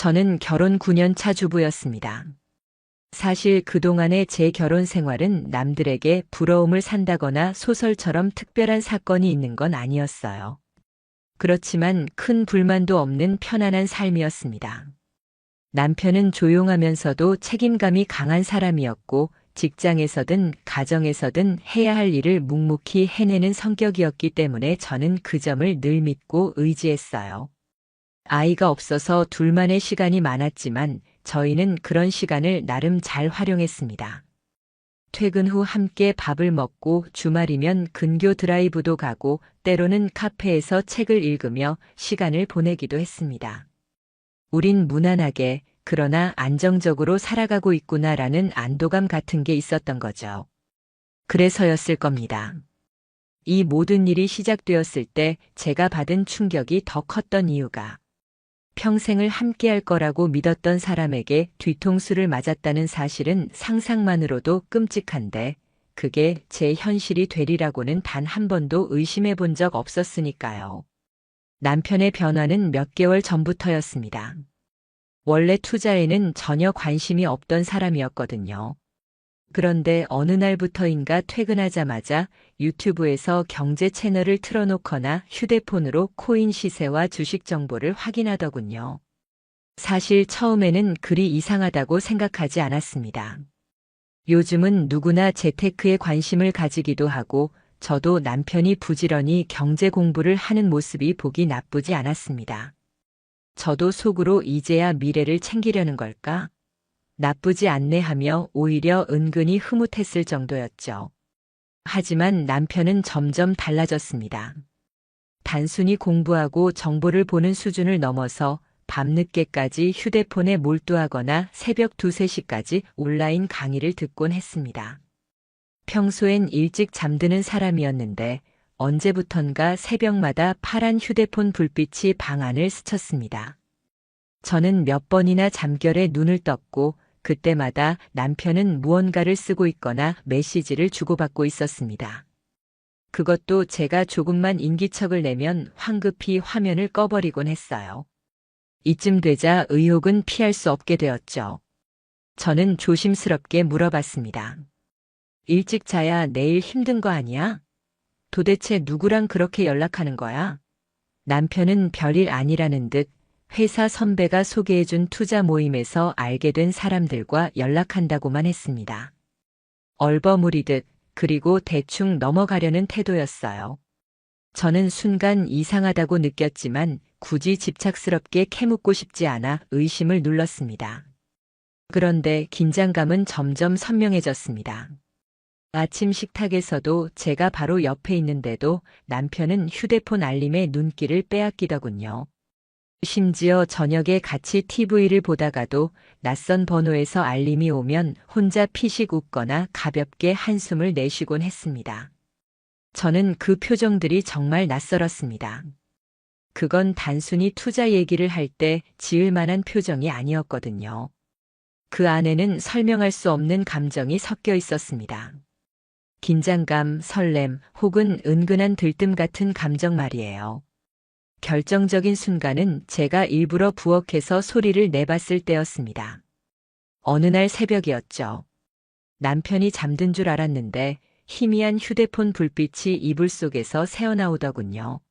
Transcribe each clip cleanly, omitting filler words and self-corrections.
저는 결혼 9년 차 주부였습니다. 사실 그동안의 제 결혼 생활은 남들에게 부러움을 산다거나 소설처럼 특별한 사건이 있는 건 아니었어요. 그렇지만 큰 불만도 없는 편안한 삶이었습니다. 남편은 조용하면서도 책임감이 강한 사람이었고 직장에서든 가정에서든 해야 할 일을 묵묵히 해내는 성격이었기 때문에 저는 그 점을 늘 믿고 의지했어요. 아이가 없어서 둘만의 시간이 많았지만 저희는 그런 시간을 나름 잘 활용했습니다. 퇴근 후 함께 밥을 먹고 주말이면 근교 드라이브도 가고 때로는 카페에서 책을 읽으며 시간을 보내기도 했습니다. 우린 무난하게 그러나 안정적으로 살아가고 있구나라는 안도감 같은 게 있었던 거죠. 그래서였을 겁니다. 이 모든 일이 시작되었을 때 제가 받은 충격이 더 컸던 이유가 평생을 함께할 거라고 믿었던 사람에게 뒤통수를 맞았다는 사실은 상상만으로도 끔찍한데 그게 제 현실이 되리라고는 단 한 번도 의심해 본 적 없었으니까요. 남편의 변화는 몇 개월 전부터였습니다. 원래 투자에는 전혀 관심이 없던 사람이었거든요. 그런데 어느 날부터인가 퇴근하자마자 유튜브에서 경제 채널을 틀어놓거나 휴대폰으로 코인 시세와 주식 정보를 확인하더군요. 사실 처음에는 그리 이상하다고 생각하지 않았습니다. 요즘은 누구나 재테크에 관심을 가지기도 하고 저도 남편이 부지런히 경제 공부를 하는 모습이 보기 나쁘지 않았습니다. 저도 속으로 이제야 미래를 챙기려는 걸까? 나쁘지 않네 하며 오히려 은근히 흐뭇했을 정도였죠. 하지만 남편은 점점 달라졌습니다. 단순히 공부하고 정보를 보는 수준을 넘어서 밤늦게까지 휴대폰에 몰두하거나 새벽 2, 3시까지 온라인 강의를 듣곤 했습니다. 평소엔 일찍 잠드는 사람이었는데 언제부턴가 새벽마다 파란 휴대폰 불빛이 방 안을 스쳤습니다. 저는 몇 번이나 잠결에 눈을 떴고 그때마다 남편은 무언가를 쓰고 있거나 메시지를 주고받고 있었습니다. 그것도 제가 조금만 인기척을 내면 황급히 화면을 꺼버리곤 했어요. 이쯤 되자 의혹은 피할 수 없게 되었죠. 저는 조심스럽게 물어봤습니다. 일찍 자야 내일 힘든 거 아니야? 도대체 누구랑 그렇게 연락하는 거야? 남편은 별일 아니라는 듯 회사 선배가 소개해준 투자 모임에서 알게 된 사람들과 연락한다고만 했습니다. 얼버무리듯 그리고 대충 넘어가려는 태도였어요. 저는 순간 이상하다고 느꼈지만 굳이 집착스럽게 캐묻고 싶지 않아 의심을 눌렀습니다. 그런데 긴장감은 점점 선명해졌습니다. 아침 식탁에서도 제가 바로 옆에 있는데도 남편은 휴대폰 알림에 눈길을 빼앗기더군요. 심지어 저녁에 같이 TV를 보다가도 낯선 번호에서 알림이 오면 혼자 피식 웃거나 가볍게 한숨을 내쉬곤 했습니다. 저는 그 표정들이 정말 낯설었습니다. 그건 단순히 투자 얘기를 할 때 지을 만한 표정이 아니었거든요. 그 안에는 설명할 수 없는 감정이 섞여 있었습니다. 긴장감, 설렘, 혹은 은근한 들뜸 같은 감정 말이에요. 결정적인 순간은 제가 일부러 부엌에서 소리를 내봤을 때였습니다. 어느 날 새벽이었죠. 남편이 잠든 줄 알았는데 희미한 휴대폰 불빛이 이불 속에서 새어나오더군요.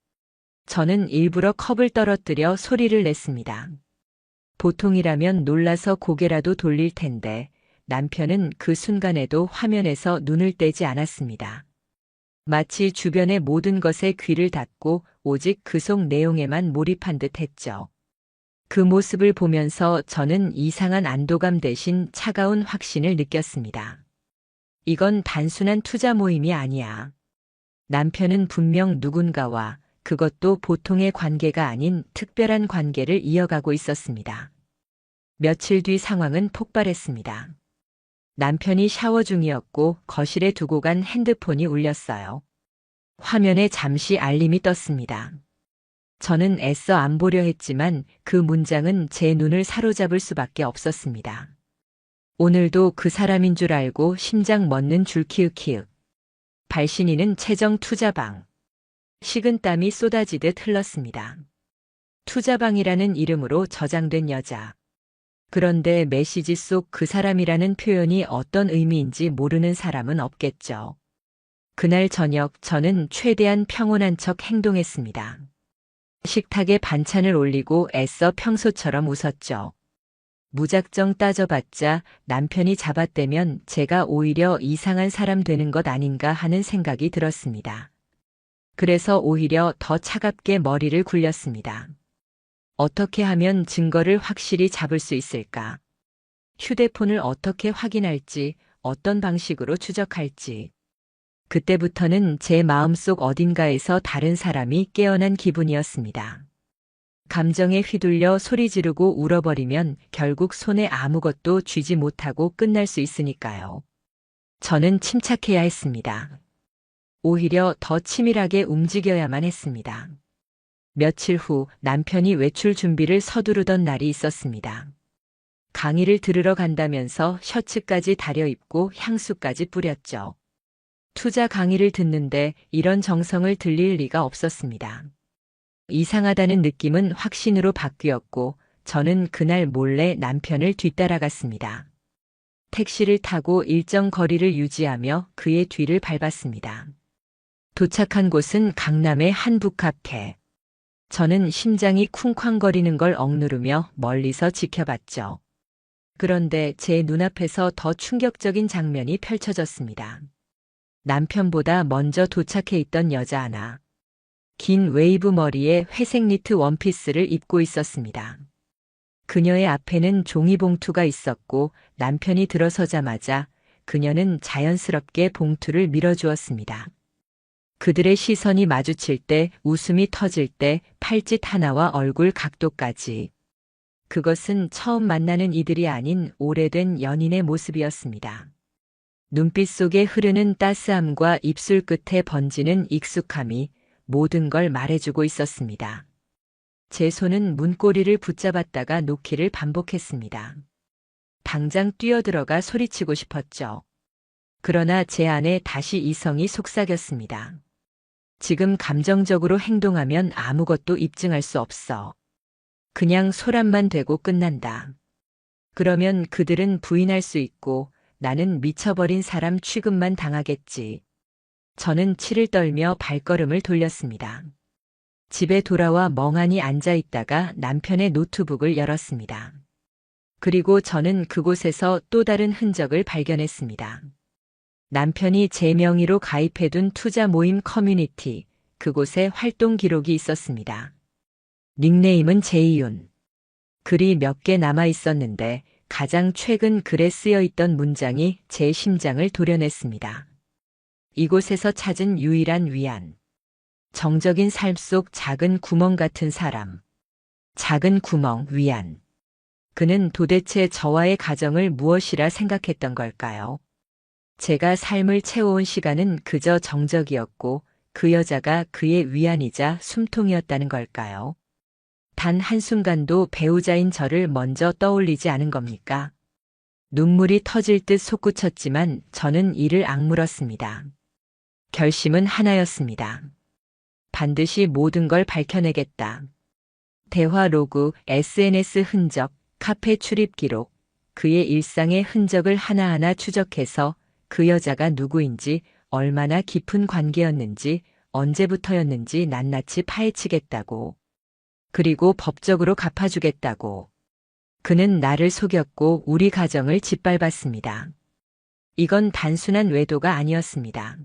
저는 일부러 컵을 떨어뜨려 소리를 냈습니다. 보통이라면 놀라서 고개라도 돌릴 텐데 남편은 그 순간에도 화면에서 눈을 떼지 않았습니다. 마치 주변의 모든 것에 귀를 닫고 오직 그 속 내용에만 몰입한 듯 했죠. 그 모습을 보면서 저는 이상한 안도감 대신 차가운 확신을 느꼈습니다. 이건 단순한 투자 모임이 아니야. 남편은 분명 누군가와 그것도 보통의 관계가 아닌 특별한 관계를 이어가고 있었습니다. 며칠 뒤 상황은 폭발했습니다. 남편이 샤워 중이었고 거실에 두고 간 핸드폰이 울렸어요. 화면에 잠시 알림이 떴습니다. 저는 애써 안 보려 했지만 그 문장은 제 눈을 사로잡을 수밖에 없었습니다. 오늘도 그 사람인 줄 알고 심장 멎는 줄 키읔키읔. 발신인은 최정 투자방. 식은땀이 쏟아지듯 흘렀습니다. 투자방이라는 이름으로 저장된 여자. 그런데 메시지 속 그 사람이라는 표현이 어떤 의미인지 모르는 사람은 없겠죠. 그날 저녁 저는 최대한 평온한 척 행동했습니다. 식탁에 반찬을 올리고 애써 평소처럼 웃었죠. 무작정 따져봤자 남편이 잡아떼면 제가 오히려 이상한 사람 되는 것 아닌가 하는 생각이 들었습니다. 그래서 오히려 더 차갑게 머리를 굴렸습니다. 어떻게 하면 증거를 확실히 잡을 수 있을까? 휴대폰을 어떻게 확인할지, 어떤 방식으로 추적할지. 그때부터는 제 마음속 어딘가에서 다른 사람이 깨어난 기분이었습니다. 감정에 휘둘려 소리 지르고 울어버리면 결국 손에 아무것도 쥐지 못하고 끝날 수 있으니까요. 저는 침착해야 했습니다. 오히려 더 치밀하게 움직여야만 했습니다. 며칠 후 남편이 외출 준비를 서두르던 날이 있었습니다. 강의를 들으러 간다면서 셔츠까지 다려입고 향수까지 뿌렸죠. 투자 강의를 듣는데 이런 정성을 들릴 리가 없었습니다. 이상하다는 느낌은 확신으로 바뀌었고 저는 그날 몰래 남편을 뒤따라갔습니다. 택시를 타고 일정 거리를 유지하며 그의 뒤를 밟았습니다. 도착한 곳은 강남의 한 북카페. 저는 심장이 쿵쾅거리는 걸 억누르며 멀리서 지켜봤죠. 그런데 제 눈앞에서 더 충격적인 장면이 펼쳐졌습니다. 남편보다 먼저 도착해 있던 여자 하나. 긴 웨이브 머리에 회색 니트 원피스를 입고 있었습니다. 그녀의 앞에는 종이봉투가 있었고 남편이 들어서자마자 그녀는 자연스럽게 봉투를 밀어주었습니다. 그들의 시선이 마주칠 때, 웃음이 터질 때, 팔짓 하나와 얼굴 각도까지. 그것은 처음 만나는 이들이 아닌 오래된 연인의 모습이었습니다. 눈빛 속에 흐르는 따스함과 입술 끝에 번지는 익숙함이 모든 걸 말해주고 있었습니다. 제 손은 문고리를 붙잡았다가 놓기를 반복했습니다. 당장 뛰어들어가 소리치고 싶었죠. 그러나 제 안에 다시 이성이 속삭였습니다. 지금 감정적으로 행동하면 아무것도 입증할 수 없어. 그냥 소란만 되고 끝난다. 그러면 그들은 부인할 수 있고 나는 미쳐버린 사람 취급만 당하겠지. 저는 치를 떨며 발걸음을 돌렸습니다. 집에 돌아와 멍하니 앉아 있다가 남편의 노트북을 열었습니다. 그리고 저는 그곳에서 또 다른 흔적을 발견했습니다. 남편이 제 명의로 가입해둔 투자 모임 커뮤니티, 그곳에 활동 기록이 있었습니다. 닉네임은 제이윤. 글이 몇 개 남아 있었는데 가장 최근 글에 쓰여 있던 문장이 제 심장을 도려냈습니다. 이곳에서 찾은 유일한 위안. 정적인 삶 속 작은 구멍 같은 사람. 작은 구멍, 위안. 그는 도대체 저와의 가정을 무엇이라 생각했던 걸까요? 제가 삶을 채워온 시간은 그저 정적이었고 그 여자가 그의 위안이자 숨통이었다는 걸까요? 단 한순간도 배우자인 저를 먼저 떠올리지 않은 겁니까? 눈물이 터질 듯 솟구쳤지만 저는 이를 악물었습니다. 결심은 하나였습니다. 반드시 모든 걸 밝혀내겠다. 대화 로그, SNS 흔적, 카페 출입 기록, 그의 일상의 흔적을 하나하나 추적해서 그 여자가 누구인지, 얼마나 깊은 관계였는지, 언제부터였는지 낱낱이 파헤치겠다고. 그리고 법적으로 갚아주겠다고. 그는 나를 속였고 우리 가정을 짓밟았습니다. 이건 단순한 외도가 아니었습니다.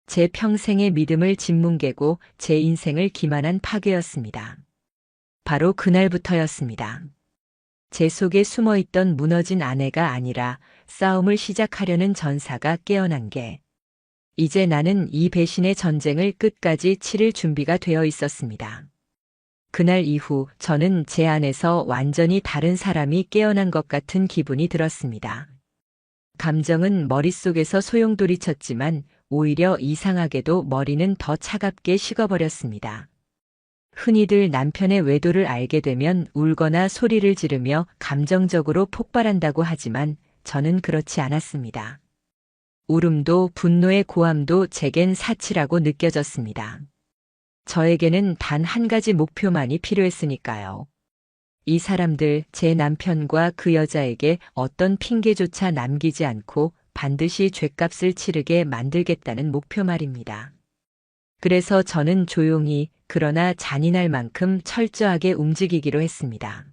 제 평생의 믿음을 짓뭉개고 제 인생을 기만한 파괴였습니다. 바로 그날부터였습니다. 제 속에 숨어있던 무너진 아내가 아니라 싸움을 시작하려는 전사가 깨어난 게 이제 나는 이 배신의 전쟁을 끝까지 치를 준비가 되어 있었습니다. 그날 이후 저는 제 안에서 완전히 다른 사람이 깨어난 것 같은 기분이 들었습니다. 감정은 머릿속에서 소용돌이쳤지만 오히려 이상하게도 머리는 더 차갑게 식어버렸습니다. 흔히들 남편의 외도를 알게 되면 울거나 소리를 지르며 감정적으로 폭발한다고 하지만 저는 그렇지 않았습니다. 울음도 분노의 고함도 제겐 사치라고 느껴졌습니다. 저에게는 단 한 가지 목표만이 필요했으니까요. 이 사람들 제 남편과 그 여자에게 어떤 핑계조차 남기지 않고 반드시 죗값을 치르게 만들겠다는 목표 말입니다. 그래서 저는 조용히 그러나 잔인할 만큼 철저하게 움직이기로 했습니다.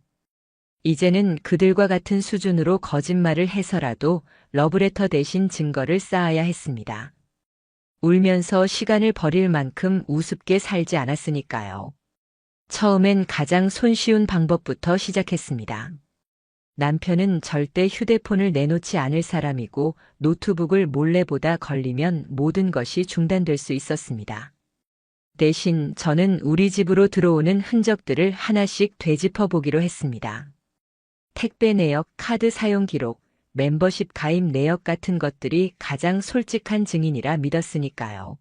이제는 그들과 같은 수준으로 거짓말을 해서라도 러브레터 대신 증거를 쌓아야 했습니다. 울면서 시간을 버릴 만큼 우습게 살지 않았으니까요. 처음엔 가장 손쉬운 방법부터 시작했습니다. 남편은 절대 휴대폰을 내놓지 않을 사람이고 노트북을 몰래 보다 걸리면 모든 것이 중단될 수 있었습니다. 대신 저는 우리 집으로 들어오는 흔적들을 하나씩 되짚어 보기로 했습니다. 택배 내역, 카드 사용 기록, 멤버십 가입 내역 같은 것들이 가장 솔직한 증인이라 믿었으니까요.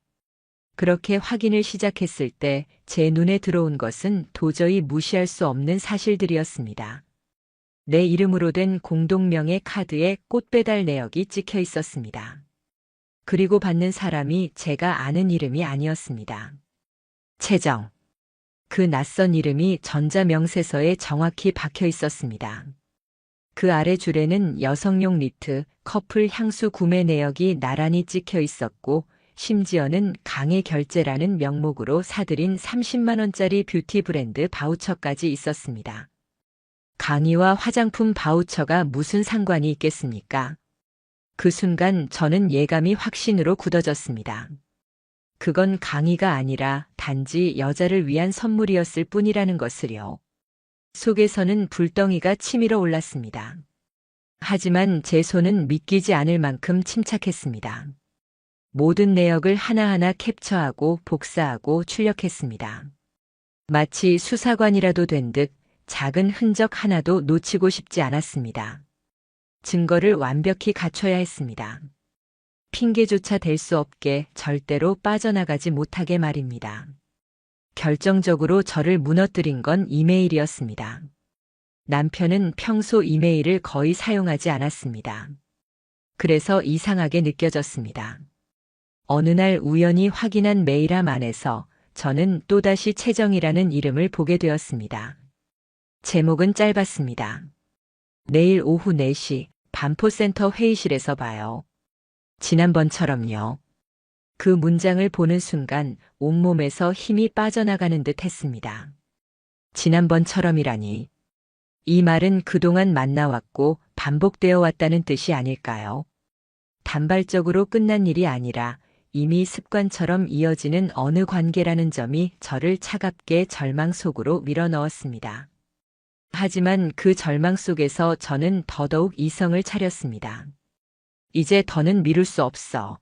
그렇게 확인을 시작했을 때 제 눈에 들어온 것은 도저히 무시할 수 없는 사실들이었습니다. 내 이름으로 된 공동명의 카드에 꽃배달 내역이 찍혀 있었습니다. 그리고 받는 사람이 제가 아는 이름이 아니었습니다. 채정. 그 낯선 이름이 전자명세서에 정확히 박혀 있었습니다. 그 아래 줄에는 여성용 니트, 커플 향수 구매 내역이 나란히 찍혀 있었고 심지어는 강의 결제라는 명목으로 사들인 30만 원짜리 뷰티 브랜드 바우처까지 있었습니다. 강의와 화장품 바우처가 무슨 상관이 있겠습니까? 그 순간 저는 예감이 확신으로 굳어졌습니다. 그건 강의가 아니라 단지 여자를 위한 선물이었을 뿐이라는 것을요. 속에서는 불덩이가 치밀어 올랐습니다. 하지만 제 손은 믿기지 않을 만큼 침착했습니다. 모든 내역을 하나하나 캡처하고 복사하고 출력했습니다. 마치 수사관이라도 된 듯 작은 흔적 하나도 놓치고 싶지 않았습니다. 증거를 완벽히 갖춰야 했습니다. 핑계조차 댈 수 없게 절대로 빠져나가지 못하게 말입니다. 결정적으로 저를 무너뜨린 건 이메일이었습니다. 남편은 평소 이메일을 거의 사용하지 않았습니다. 그래서 이상하게 느껴졌습니다. 어느 날 우연히 확인한 메일함 안에서 저는 또다시 채정이라는 이름을 보게 되었습니다. 제목은 짧았습니다. 내일 오후 4시 반포센터 회의실에서 봐요. 지난번처럼요. 그 문장을 보는 순간 온몸에서 힘이 빠져나가는 듯 했습니다. 지난번처럼이라니. 이 말은 그동안 만나왔고 반복되어 왔다는 뜻이 아닐까요? 단발적으로 끝난 일이 아니라 이미 습관처럼 이어지는 어느 관계라는 점이 저를 차갑게 절망 속으로 밀어넣었습니다. 하지만 그 절망 속에서 저는 더더욱 이성을 차렸습니다. 이제 더는 미룰 수 없어.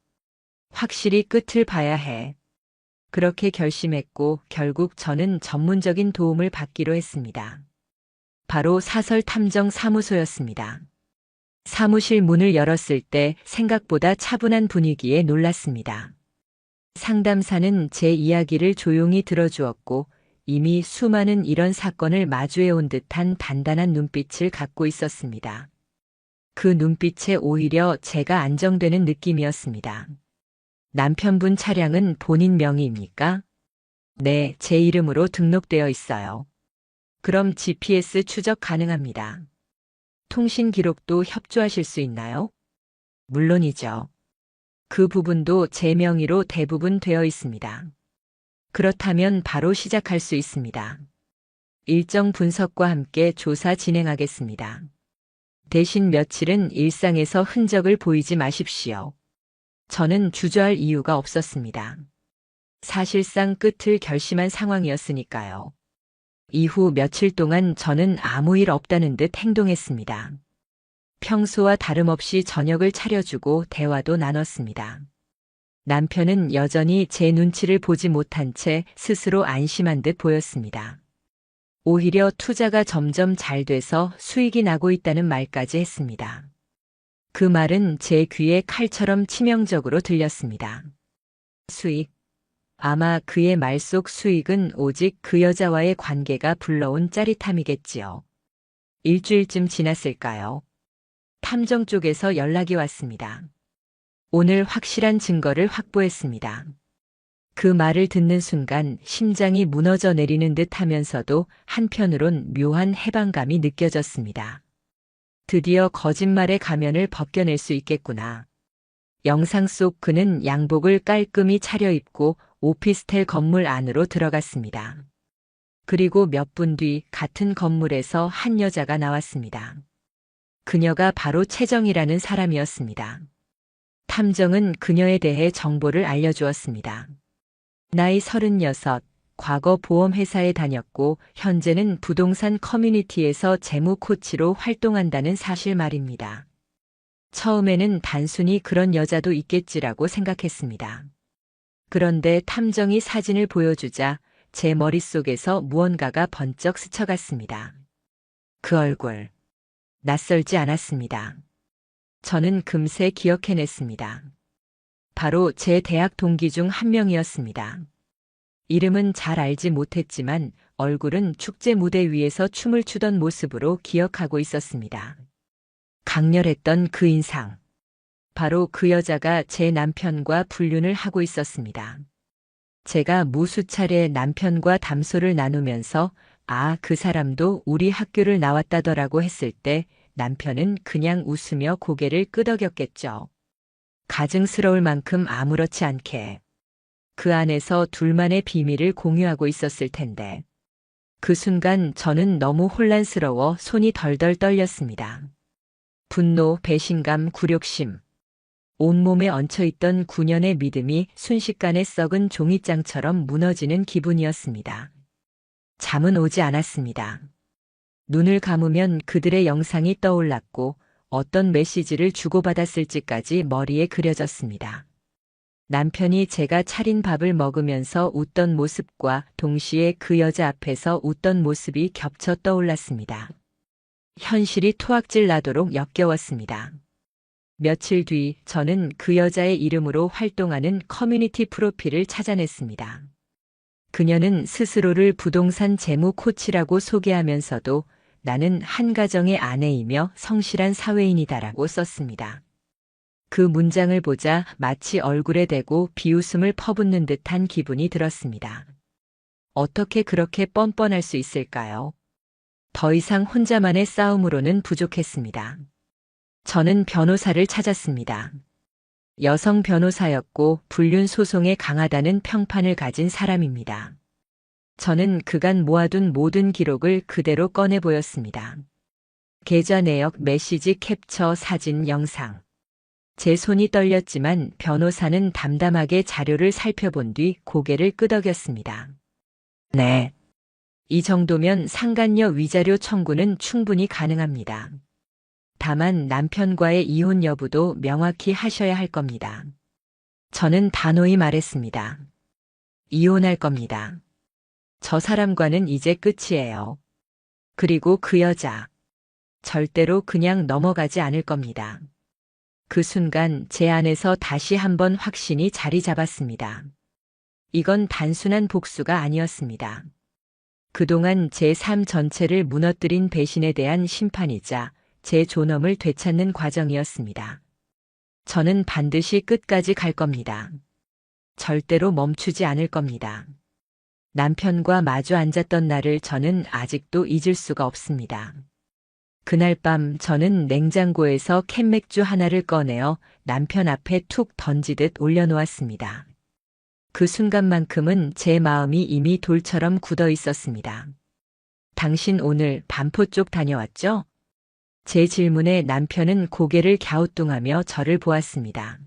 확실히 끝을 봐야 해. 그렇게 결심했고 결국 저는 전문적인 도움을 받기로 했습니다. 바로 사설 탐정 사무소였습니다. 사무실 문을 열었을 때 생각보다 차분한 분위기에 놀랐습니다. 상담사는 제 이야기를 조용히 들어주었고 이미 수많은 이런 사건을 마주해온 듯한 단단한 눈빛을 갖고 있었습니다. 그 눈빛에 오히려 제가 안정되는 느낌이었습니다. 남편분 차량은 본인 명의입니까? 네, 제 이름으로 등록되어 있어요. 그럼 GPS 추적 가능합니다. 통신 기록도 협조하실 수 있나요? 물론이죠. 그 부분도 제 명의로 대부분 되어 있습니다. 그렇다면 바로 시작할 수 있습니다. 일정 분석과 함께 조사 진행하겠습니다. 대신 며칠은 일상에서 흔적을 보이지 마십시오. 저는 주저할 이유가 없었습니다. 사실상 끝을 결심한 상황이었으니까요. 이후 며칠 동안 저는 아무 일 없다는 듯 행동했습니다. 평소와 다름없이 저녁을 차려주고 대화도 나눴습니다. 남편은 여전히 제 눈치를 보지 못한 채 스스로 안심한 듯 보였습니다. 오히려 투자가 점점 잘 돼서 수익이 나고 있다는 말까지 했습니다. 그 말은 제 귀에 칼처럼 치명적으로 들렸습니다. 수익. 아마 그의 말 속 수익은 오직 그 여자와의 관계가 불러온 짜릿함이겠지요. 일주일쯤 지났을까요? 탐정 쪽에서 연락이 왔습니다. 오늘 확실한 증거를 확보했습니다. 그 말을 듣는 순간 심장이 무너져 내리는 듯 하면서도 한편으론 묘한 해방감이 느껴졌습니다. 드디어 거짓말의 가면을 벗겨낼 수 있겠구나. 영상 속 그는 양복을 깔끔히 차려입고 오피스텔 건물 안으로 들어갔습니다. 그리고 몇 분 뒤 같은 건물에서 한 여자가 나왔습니다. 그녀가 바로 채정이라는 사람이었습니다. 탐정은 그녀에 대해 정보를 알려주었습니다. 나이 36, 과거 보험회사에 다녔고 현재는 부동산 커뮤니티에서 재무 코치로 활동한다는 사실 말입니다. 처음에는 단순히 그런 여자도 있겠지라고 생각했습니다. 그런데 탐정이 사진을 보여주자 제 머릿속에서 무언가가 번쩍 스쳐갔습니다. 그 얼굴. 낯설지 않았습니다. 저는 금세 기억해냈습니다. 바로 제 대학 동기 중 한 명이었습니다. 이름은 잘 알지 못했지만 얼굴은 축제 무대 위에서 춤을 추던 모습으로 기억하고 있었습니다. 강렬했던 그 인상. 바로 그 여자가 제 남편과 불륜을 하고 있었습니다. 제가 무수 차례 남편과 담소를 나누면서 그 사람도 우리 학교를 나왔다더라고 했을 때 남편은 그냥 웃으며 고개를 끄덕였겠죠. 가증스러울 만큼 아무렇지 않게. 그 안에서 둘만의 비밀을 공유하고 있었을 텐데. 그 순간 저는 너무 혼란스러워 손이 덜덜 떨렸습니다. 분노, 배신감, 굴욕심. 온몸에 얹혀있던 9년의 믿음이 순식간에 썩은 종이장처럼 무너지는 기분이었습니다. 잠은 오지 않았습니다. 눈을 감으면 그들의 영상이 떠올랐고 어떤 메시지를 주고받았을지까지 머리에 그려졌습니다. 남편이 제가 차린 밥을 먹으면서 웃던 모습과 동시에 그 여자 앞에서 웃던 모습이 겹쳐 떠올랐습니다. 현실이 토악질 나도록 역겨웠습니다. 며칠 뒤 저는 그 여자의 이름으로 활동하는 커뮤니티 프로필을 찾아냈습니다. 그녀는 스스로를 부동산 재무 코치라고 소개하면서도 나는 한 가정의 아내이며 성실한 사회인이다라고 썼습니다. 그 문장을 보자 마치 얼굴에 대고 비웃음을 퍼붓는 듯한 기분이 들었습니다. 어떻게 그렇게 뻔뻔할 수 있을까요? 더 이상 혼자만의 싸움으로는 부족했습니다. 저는 변호사를 찾았습니다. 여성 변호사였고 불륜 소송에 강하다는 평판을 가진 사람입니다. 저는 그간 모아둔 모든 기록을 그대로 꺼내 보였습니다. 계좌 내역, 메시지 캡처, 사진, 영상. 제 손이 떨렸지만 변호사는 담담하게 자료를 살펴본 뒤 고개를 끄덕였습니다. 네. 이 정도면 상간녀 위자료 청구는 충분히 가능합니다. 다만 남편과의 이혼 여부도 명확히 하셔야 할 겁니다. 저는 단호히 말했습니다. 이혼할 겁니다. 저 사람과는 이제 끝이에요. 그리고 그 여자. 절대로 그냥 넘어가지 않을 겁니다. 그 순간 제 안에서 다시 한번 확신이 자리 잡았습니다. 이건 단순한 복수가 아니었습니다. 그동안 제 삶 전체를 무너뜨린 배신에 대한 심판이자 제 존엄을 되찾는 과정이었습니다. 저는 반드시 끝까지 갈 겁니다. 절대로 멈추지 않을 겁니다. 남편과 마주 앉았던 날을 저는 아직도 잊을 수가 없습니다. 그날 밤 저는 냉장고에서 캔맥주 하나를 꺼내어 남편 앞에 툭 던지듯 올려놓았습니다. 그 순간만큼은 제 마음이 이미 돌처럼 굳어 있었습니다. 당신 오늘 반포 쪽 다녀왔죠? 제 질문에 남편은 고개를 갸우뚱하며 저를 보았습니다.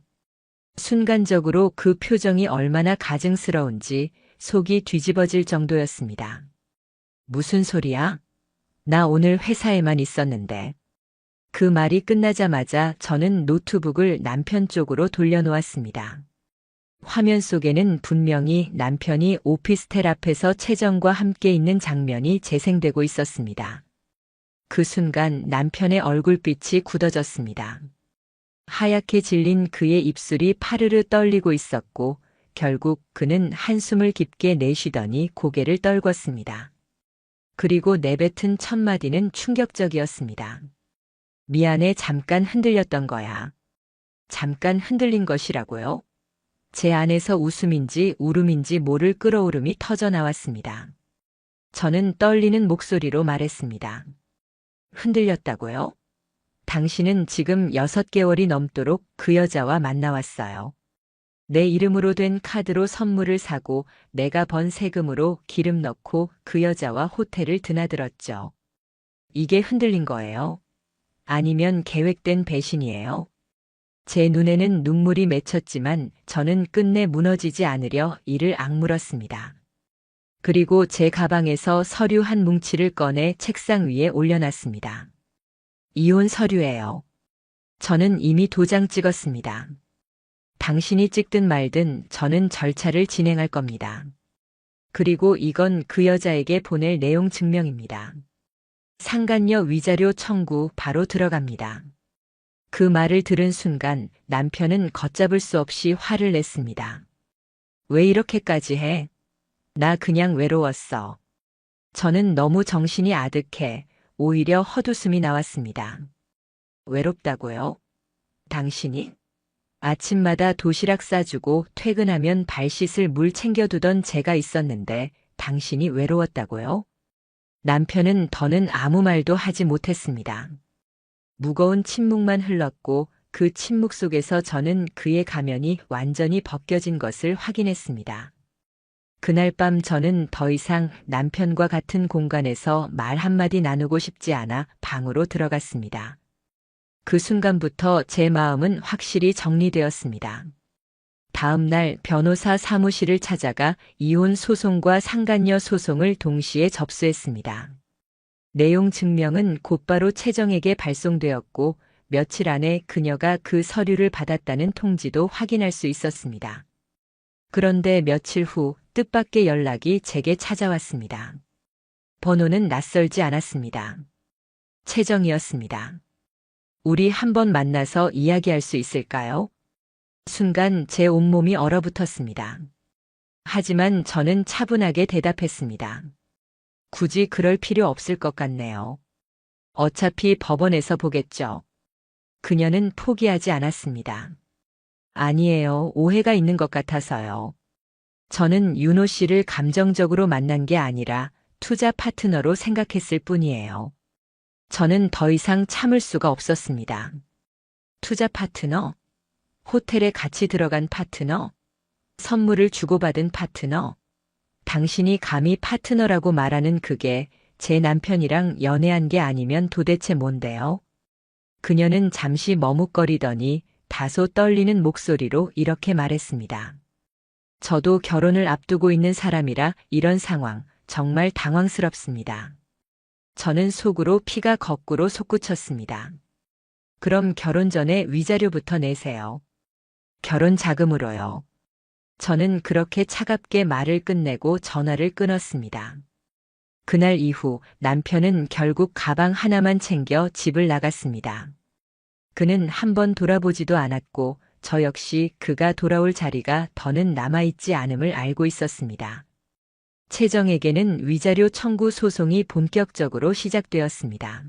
순간적으로 그 표정이 얼마나 가증스러운지 속이 뒤집어질 정도였습니다. 무슨 소리야? 나 오늘 회사에만 있었는데. 그 말이 끝나자마자 저는 노트북을 남편 쪽으로 돌려놓았습니다. 화면 속에는 분명히 남편이 오피스텔 앞에서 채정과 함께 있는 장면이 재생되고 있었습니다. 그 순간 남편의 얼굴빛이 굳어졌습니다. 하얗게 질린 그의 입술이 파르르 떨리고 있었고 결국 그는 한숨을 깊게 내쉬더니 고개를 떨궜습니다. 그리고 내뱉은 첫 마디는 충격적이었습니다. 미안해, 잠깐 흔들렸던 거야. 잠깐 흔들린 것이라고요? 제 안에서 웃음인지 울음인지 모를 끓어오름이 터져 나왔습니다. 저는 떨리는 목소리로 말했습니다. 흔들렸다고요? 당신은 지금 6개월이 넘도록 그 여자와 만나왔어요. 내 이름으로 된 카드로 선물을 사고 내가 번 세금으로 기름 넣고 그 여자와 호텔을 드나들었죠. 이게 흔들린 거예요? 아니면 계획된 배신이에요? 제 눈에는 눈물이 맺혔지만 저는 끝내 무너지지 않으려 이를 악물었습니다. 그리고 제 가방에서 서류 한 뭉치를 꺼내 책상 위에 올려놨습니다. 이혼 서류예요. 저는 이미 도장 찍었습니다. 당신이 찍든 말든 저는 절차를 진행할 겁니다. 그리고 이건 그 여자에게 보낼 내용 증명입니다. 상간녀 위자료 청구 바로 들어갑니다. 그 말을 들은 순간 남편은 걷잡을 수 없이 화를 냈습니다. 왜 이렇게까지 해? 나 그냥 외로웠어. 저는 너무 정신이 아득해 오히려 헛웃음이 나왔습니다. 외롭다고요? 당신이? 아침마다 도시락 싸주고 퇴근하면 발 씻을 물 챙겨두던 제가 있었는데 당신이 외로웠다고요? 남편은 더는 아무 말도 하지 못했습니다. 무거운 침묵만 흘렀고 그 침묵 속에서 저는 그의 가면이 완전히 벗겨진 것을 확인했습니다. 그날 밤 저는 더 이상 남편과 같은 공간에서 말 한마디 나누고 싶지 않아 방으로 들어갔습니다. 그 순간부터 제 마음은 확실히 정리되었습니다. 다음 날 변호사 사무실을 찾아가 이혼 소송과 상간녀 소송을 동시에 접수했습니다. 내용 증명은 곧바로 채정에게 발송되었고 며칠 안에 그녀가 그 서류를 받았다는 통지도 확인할 수 있었습니다. 그런데 며칠 후 뜻밖의 연락이 제게 찾아왔습니다. 번호는 낯설지 않았습니다. 채정이었습니다. 우리 한번 만나서 이야기할 수 있을까요? 순간 제 온몸이 얼어붙었습니다. 하지만 저는 차분하게 대답했습니다. 굳이 그럴 필요 없을 것 같네요. 어차피 법원에서 보겠죠. 그녀는 포기하지 않았습니다. 아니에요. 오해가 있는 것 같아서요. 저는 윤호 씨를 감정적으로 만난 게 아니라 투자 파트너로 생각했을 뿐이에요. 저는 더 이상 참을 수가 없었습니다. 투자 파트너? 호텔에 같이 들어간 파트너? 선물을 주고받은 파트너? 당신이 감히 파트너라고 말하는 그게 제 남편이랑 연애한 게 아니면 도대체 뭔데요? 그녀는 잠시 머뭇거리더니 다소 떨리는 목소리로 이렇게 말했습니다. 저도 결혼을 앞두고 있는 사람이라 이런 상황 정말 당황스럽습니다. 저는 속으로 피가 거꾸로 솟구쳤습니다. 그럼 결혼 전에 위자료부터 내세요. 결혼 자금으로요. 저는 그렇게 차갑게 말을 끝내고 전화를 끊었습니다. 그날 이후 남편은 결국 가방 하나만 챙겨 집을 나갔습니다. 그는 한 번 돌아보지도 않았고 저 역시 그가 돌아올 자리가 더는 남아있지 않음을 알고 있었습니다. 채정에게는 위자료 청구 소송이 본격적으로 시작되었습니다.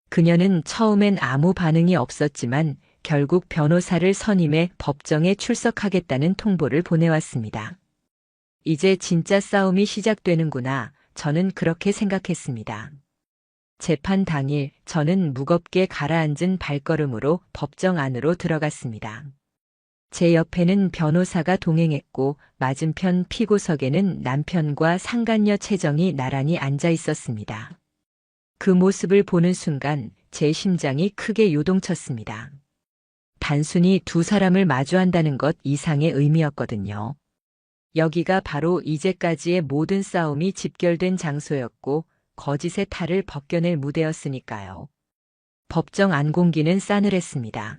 그녀는 처음엔 아무 반응이 없었지만 결국 변호사를 선임해 법정에 출석하겠다는 통보를 보내왔습니다. 이제 진짜 싸움이 시작되는구나. 저는 그렇게 생각했습니다. 재판 당일 저는 무겁게 가라앉은 발걸음으로 법정 안으로 들어갔습니다. 제 옆에는 변호사가 동행했고 맞은편 피고석에는 남편과 상간녀 채정이 나란히 앉아 있었습니다. 그 모습을 보는 순간 제 심장이 크게 요동쳤습니다. 단순히 두 사람을 마주한다는 것 이상의 의미였거든요. 여기가 바로 이제까지의 모든 싸움이 집결된 장소였고 거짓의 탈을 벗겨낼 무대였으니까요. 법정 안공기는 싸늘했습니다.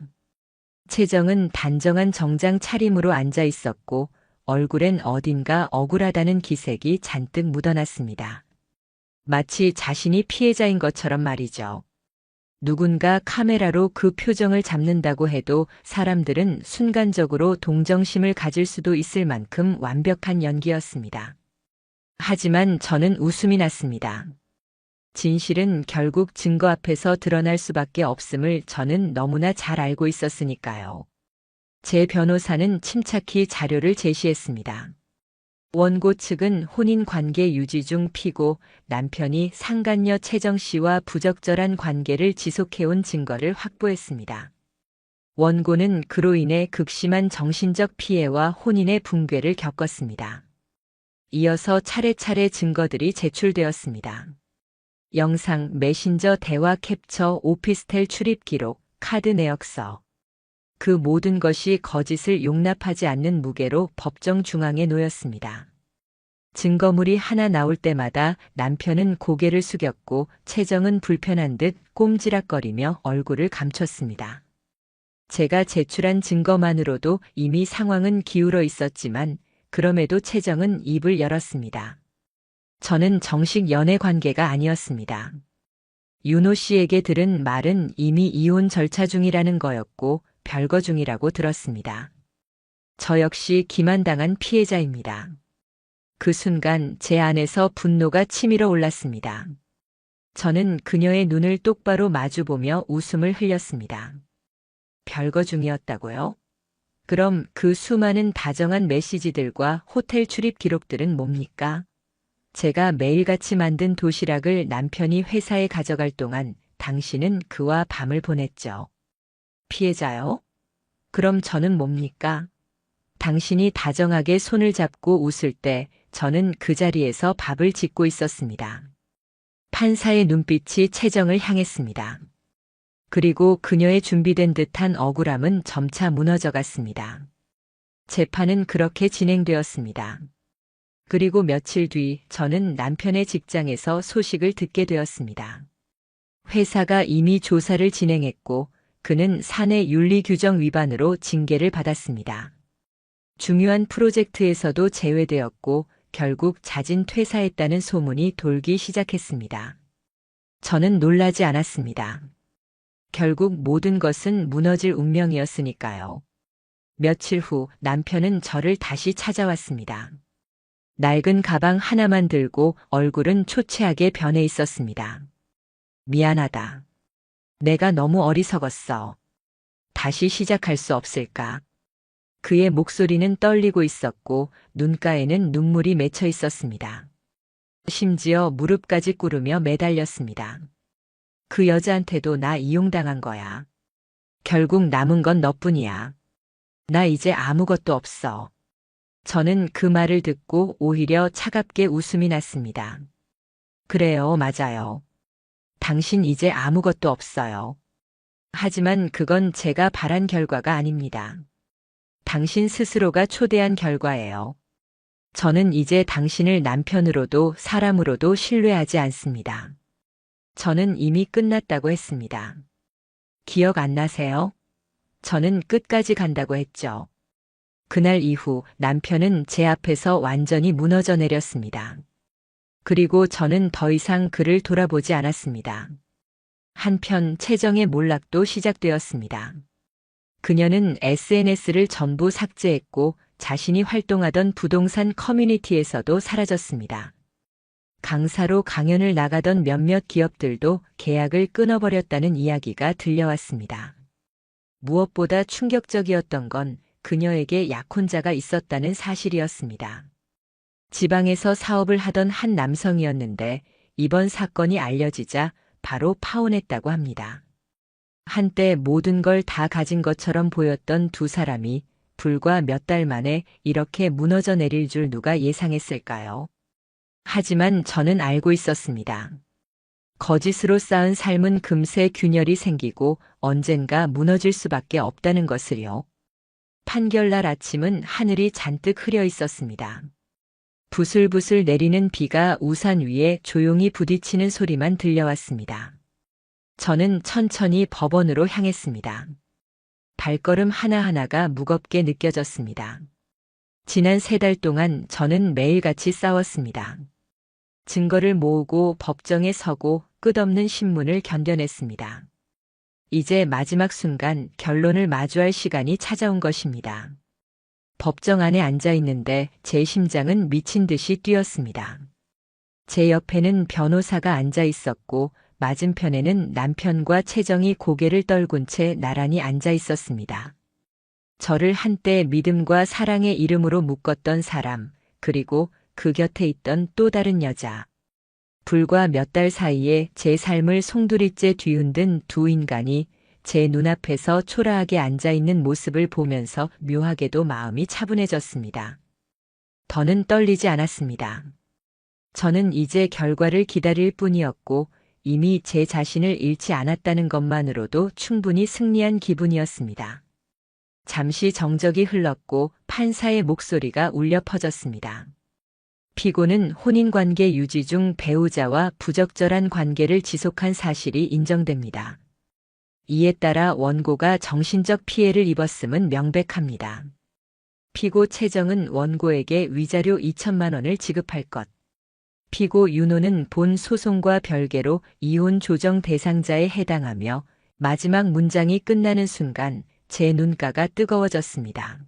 채정은 단정한 정장 차림으로 앉아 있었고 얼굴엔 어딘가 억울하다는 기색이 잔뜩 묻어났습니다. 마치 자신이 피해자인 것처럼 말이죠. 누군가 카메라로 그 표정을 잡는다고 해도 사람들은 순간적으로 동정심을 가질 수도 있을 만큼 완벽한 연기였습니다. 하지만 저는 웃음이 났습니다. 진실은 결국 증거 앞에서 드러날 수밖에 없음을 저는 너무나 잘 알고 있었으니까요. 제 변호사는 침착히 자료를 제시했습니다. 원고 측은 혼인 관계 유지 중 피고 남편이 상간녀 채정 씨와 부적절한 관계를 지속해온 증거를 확보했습니다. 원고는 그로 인해 극심한 정신적 피해와 혼인의 붕괴를 겪었습니다. 이어서 차례차례 증거들이 제출되었습니다. 영상, 메신저 대화 캡처, 오피스텔 출입 기록, 카드 내역서. 그 모든 것이 거짓을 용납하지 않는 무게로 법정 중앙에 놓였습니다. 증거물이 하나 나올 때마다 남편은 고개를 숙였고 채정은 불편한 듯 꼼지락거리며 얼굴을 감췄습니다. 제가 제출한 증거만으로도 이미 상황은 기울어 있었지만 그럼에도 채정은 입을 열었습니다. 저는 정식 연애 관계가 아니었습니다. 윤호 씨에게 들은 말은 이미 이혼 절차 중이라는 거였고 별거 중이라고 들었습니다. 저 역시 기만당한 피해자입니다. 그 순간 제 안에서 분노가 치밀어 올랐습니다. 저는 그녀의 눈을 똑바로 마주보며 웃음을 흘렸습니다. 별거 중이었다고요? 그럼 그 수많은 다정한 메시지들과 호텔 출입 기록들은 뭡니까? 제가 매일같이 만든 도시락을 남편이 회사에 가져갈 동안 당신은 그와 밤을 보냈죠. 피해자요? 그럼 저는 뭡니까? 당신이 다정하게 손을 잡고 웃을 때 저는 그 자리에서 밥을 짓고 있었습니다. 판사의 눈빛이 채정을 향했습니다. 그리고 그녀의 준비된 듯한 억울함은 점차 무너져 갔습니다. 재판은 그렇게 진행되었습니다. 그리고 며칠 뒤 저는 남편의 직장에서 소식을 듣게 되었습니다. 회사가 이미 조사를 진행했고 그는 사내 윤리 규정 위반으로 징계를 받았습니다. 중요한 프로젝트에서도 제외되었고 결국 자진 퇴사했다는 소문이 돌기 시작했습니다. 저는 놀라지 않았습니다. 결국 모든 것은 무너질 운명이었으니까요. 며칠 후 남편은 저를 다시 찾아왔습니다. 낡은 가방 하나만 들고 얼굴은 초췌하게 변해 있었습니다. 미안하다. 내가 너무 어리석었어. 다시 시작할 수 없을까? 그의 목소리는 떨리고 있었고 눈가에는 눈물이 맺혀 있었습니다. 심지어 무릎까지 꿇으며 매달렸습니다. 그 여자한테도 나 이용당한 거야. 결국 남은 건 너뿐이야. 나 이제 아무것도 없어. 저는 그 말을 듣고 오히려 차갑게 웃음이 났습니다. 그래요, 맞아요. 당신 이제 아무것도 없어요. 하지만 그건 제가 바란 결과가 아닙니다. 당신 스스로가 초대한 결과예요. 저는 이제 당신을 남편으로도 사람으로도 신뢰하지 않습니다. 저는 이미 끝났다고 했습니다. 기억 안 나세요? 저는 끝까지 간다고 했죠. 그날 이후 남편은 제 앞에서 완전히 무너져 내렸습니다. 그리고 저는 더 이상 그를 돌아보지 않았습니다. 한편 채정의 몰락도 시작되었습니다. 그녀는 SNS를 전부 삭제했고 자신이 활동하던 부동산 커뮤니티에서도 사라졌습니다. 강사로 강연을 나가던 몇몇 기업들도 계약을 끊어버렸다는 이야기가 들려왔습니다. 무엇보다 충격적이었던 건 그녀에게 약혼자가 있었다는 사실이었습니다. 지방에서 사업을 하던 한 남성이었는데 이번 사건이 알려지자 바로 파혼했다고 합니다. 한때 모든 걸 다 가진 것처럼 보였던 두 사람이 불과 몇 달 만에 이렇게 무너져 내릴 줄 누가 예상했을까요? 하지만 저는 알고 있었습니다. 거짓으로 쌓은 삶은 금세 균열이 생기고 언젠가 무너질 수밖에 없다는 것을요. 판결날 아침은 하늘이 잔뜩 흐려 있었습니다. 부슬부슬 내리는 비가 우산 위에 조용히 부딪히는 소리만 들려왔습니다. 저는 천천히 법원으로 향했습니다. 발걸음 하나하나가 무겁게 느껴졌습니다. 지난 3달 동안 저는 매일같이 싸웠습니다. 증거를 모으고 법정에 서고 끝없는 신문을 견뎌냈습니다. 이제 마지막 순간 결론을 마주할 시간이 찾아온 것입니다. 법정 안에 앉아 있는데 제 심장은 미친 듯이 뛰었습니다. 제 옆에는 변호사가 앉아 있었고 맞은편에는 남편과 채정이 고개를 떨군 채 나란히 앉아 있었습니다. 저를 한때 믿음과 사랑의 이름으로 묶었던 사람, 그리고 그 곁에 있던 또 다른 여자. 불과 몇 달 사이에 제 삶을 송두리째 뒤흔든 두 인간이 제 눈앞에서 초라하게 앉아있는 모습을 보면서 묘하게도 마음이 차분해졌습니다. 더는 떨리지 않았습니다. 저는 이제 결과를 기다릴 뿐이었고 이미 제 자신을 잃지 않았다는 것만으로도 충분히 승리한 기분이었습니다. 잠시 정적이 흘렀고 판사의 목소리가 울려 퍼졌습니다. 피고는 혼인관계 유지 중 배우자와 부적절한 관계를 지속한 사실이 인정됩니다. 이에 따라 원고가 정신적 피해를 입었음은 명백합니다. 피고 최정은 원고에게 위자료 2천만 원을 지급할 것. 피고 윤호는 본 소송과 별개로 이혼 조정 대상자에 해당하며 마지막 문장이 끝나는 순간 제 눈가가 뜨거워졌습니다.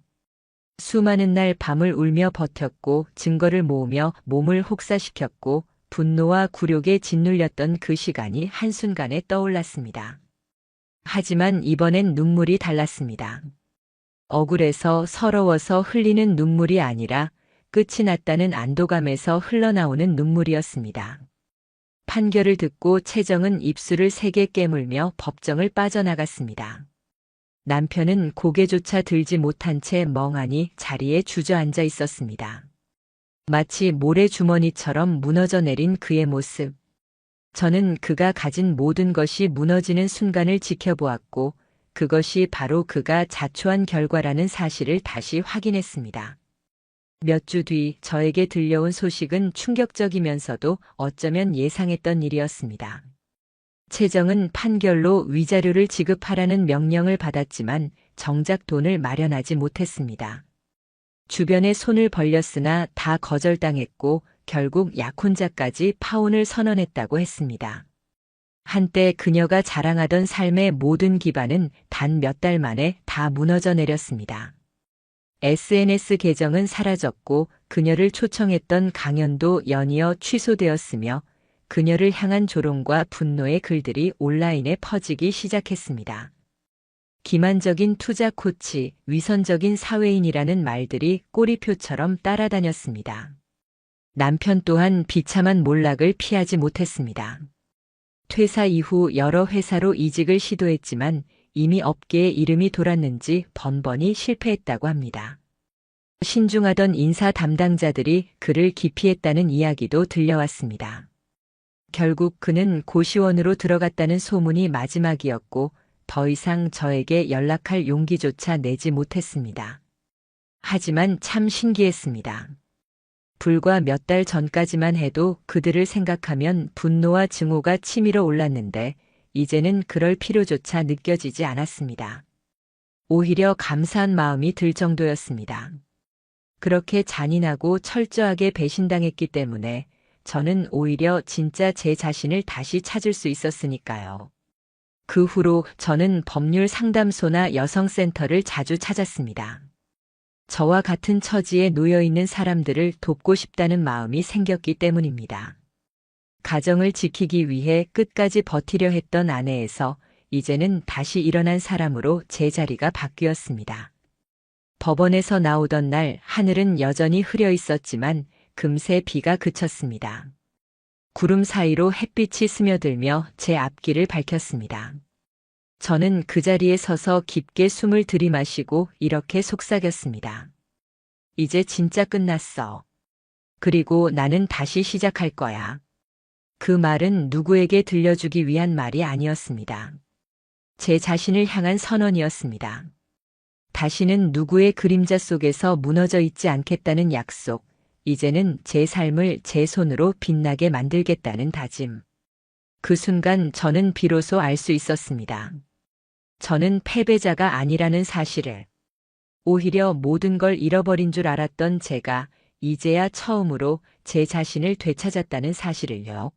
수많은 날 밤을 울며 버텼고 증거를 모으며 몸을 혹사시켰고 분노와 굴욕에 짓눌렸던 그 시간이 한순간에 떠올랐습니다. 하지만 이번엔 눈물이 달랐습니다. 억울해서 서러워서 흘리는 눈물이 아니라 끝이 났다는 안도감에서 흘러나오는 눈물이었습니다. 판결을 듣고 최정은 입술을 세게 깨물며 법정을 빠져나갔습니다. 남편은 고개조차 들지 못한 채 멍하니 자리에 주저앉아 있었습니다. 마치 모래주머니처럼 무너져 내린 그의 모습. 저는 그가 가진 모든 것이 무너지는 순간을 지켜보았고 그것이 바로 그가 자초한 결과라는 사실을 다시 확인했습니다. 몇 주 뒤 저에게 들려온 소식은 충격적이면서도 어쩌면 예상했던 일이었습니다. 최정은 판결로 위자료를 지급하라는 명령을 받았지만 정작 돈을 마련하지 못했습니다. 주변에 손을 벌렸으나 다 거절당했고 결국 약혼자까지 파혼을 선언했다고 했습니다. 한때 그녀가 자랑하던 삶의 모든 기반은 단 몇 달 만에 다 무너져 내렸습니다. SNS 계정은 사라졌고 그녀를 초청했던 강연도 연이어 취소되었으며 그녀를 향한 조롱과 분노의 글들이 온라인에 퍼지기 시작했습니다. 기만적인 투자 코치, 위선적인 사회인이라는 말들이 꼬리표처럼 따라다녔습니다. 남편 또한 비참한 몰락을 피하지 못했습니다. 퇴사 이후 여러 회사로 이직을 시도했지만 이미 업계에 이름이 돌았는지 번번이 실패했다고 합니다. 신중하던 인사 담당자들이 그를 기피했다는 이야기도 들려왔습니다. 결국 그는 고시원으로 들어갔다는 소문이 마지막이었고 더 이상 저에게 연락할 용기조차 내지 못했습니다. 하지만 참 신기했습니다. 불과 몇 달 전까지만 해도 그들을 생각하면 분노와 증오가 치밀어 올랐는데 이제는 그럴 필요조차 느껴지지 않았습니다. 오히려 감사한 마음이 들 정도였습니다. 그렇게 잔인하고 철저하게 배신당했기 때문에 저는 오히려 진짜 제 자신을 다시 찾을 수 있었으니까요. 그 후로 저는 법률 상담소나 여성센터를 자주 찾았습니다. 저와 같은 처지에 놓여 있는 사람들을 돕고 싶다는 마음이 생겼기 때문입니다. 가정을 지키기 위해 끝까지 버티려 했던 아내에서 이제는 다시 일어난 사람으로 제 자리가 바뀌었습니다. 법원에서 나오던 날 하늘은 여전히 흐려 있었지만 금세 비가 그쳤습니다. 구름 사이로 햇빛이 스며들며 제 앞길을 밝혔습니다. 저는 그 자리에 서서 깊게 숨을 들이마시고 이렇게 속삭였습니다. 이제 진짜 끝났어. 그리고 나는 다시 시작할 거야. 그 말은 누구에게 들려주기 위한 말이 아니었습니다. 제 자신을 향한 선언이었습니다. 다시는 누구의 그림자 속에서 무너져 있지 않겠다는 약속, 이제는 제 삶을 제 손으로 빛나게 만들겠다는 다짐. 그 순간 저는 비로소 알 수 있었습니다. 저는 패배자가 아니라는 사실을. 오히려 모든 걸 잃어버린 줄 알았던 제가 이제야 처음으로 제 자신을 되찾았다는 사실을요.